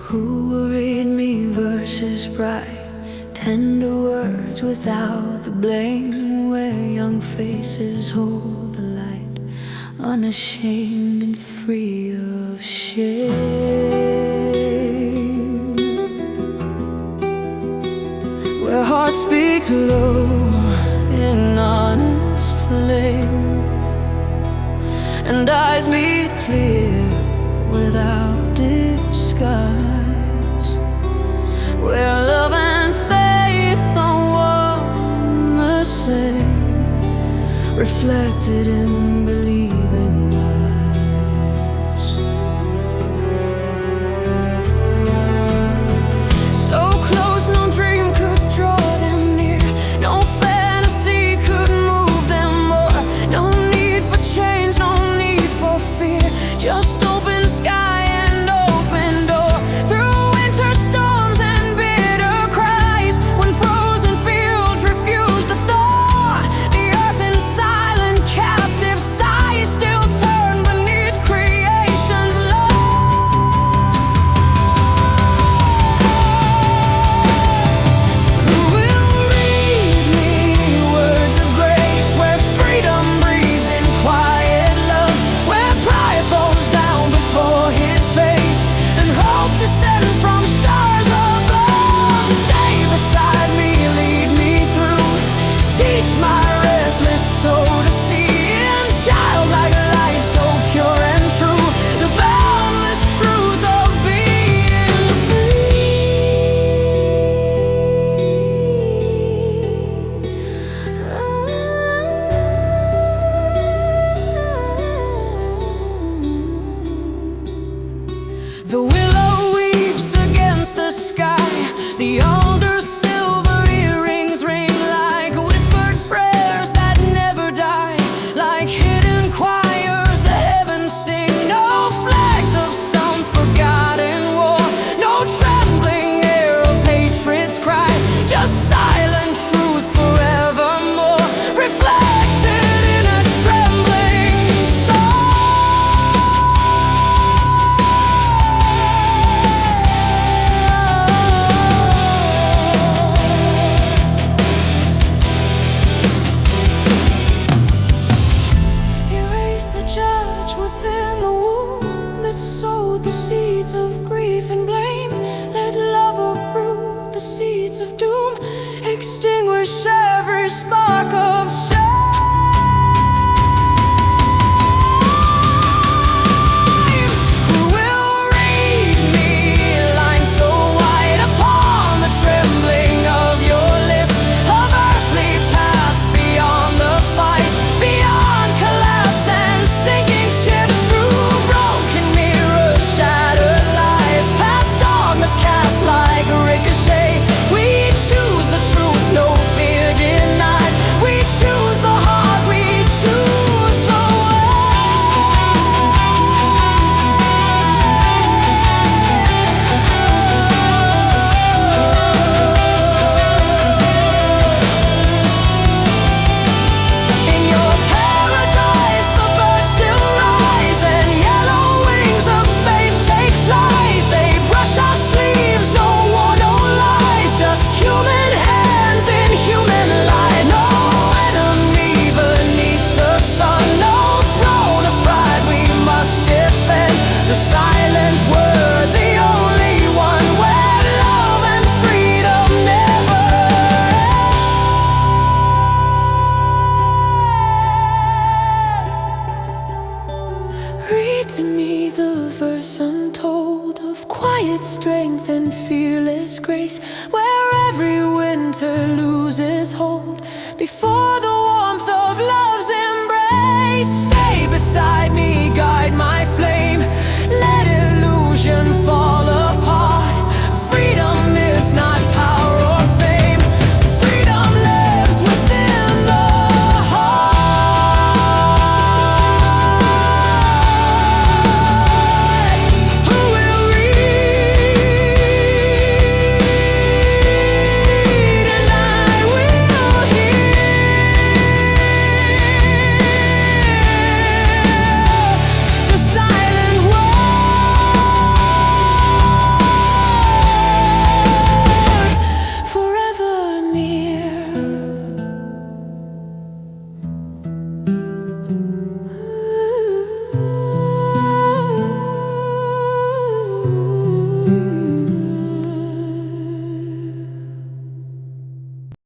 Who will read me verses bright, tender words without the blame, where young faces hold the light, unashamed and free of shame, where hearts speak low in honest flame, and eyes meet clear without disguise, where love and faith are one the same, reflected in believing eyes. So close no dream could draw them near, no fantasy could move them more. No need for change, no need for fear, just open sky and open door. Through winter storms and bitter cries, when frozen fields refuse to thaw, the earth in silent captive sighs still turn beneath creation's law. Who will read me words of grace, where freedom breathes in quiet love, where pride falls down before his face and hope descends from stars above? Stay beside me, lead me through, teach my restless soul to see in childlike light so pure and true, the boundless truth of being free. The willow weeps against the sky, the alder's silver earrings ring like whispered prayers that never die, like hidden choirs the heavens sing. No flags of some forgotten war, no trembling air of hatred's cry, just silent truth forevermore, reflected in a trembling song. Erase the judge within the womb that sowed the seeds of grief and blame. Let love uproot the seeds of doom, extinguish every spark of shame. Who will read me lines so wide upon the trembling of your lips, of earthly paths beyond the fight, beyond collapse and sinking ships, through broken mirrors, shattered lies, past dogmas cast like ricochet? We choose the truth no fear denies, we choose the heart, we choose the In your paradise the birds still rise, and yellow wings of faith take flight. They brush our sleeves, no war, no lies, just human hands in human light. No enemy beneath the sun, no throne of pride we must defend. The silent word, the only one, where love and freedom never end. Read to me the verse untold of quiet strength and fearless grace, where every winter loses hold before the warmth of love's embrace. Stay beside me,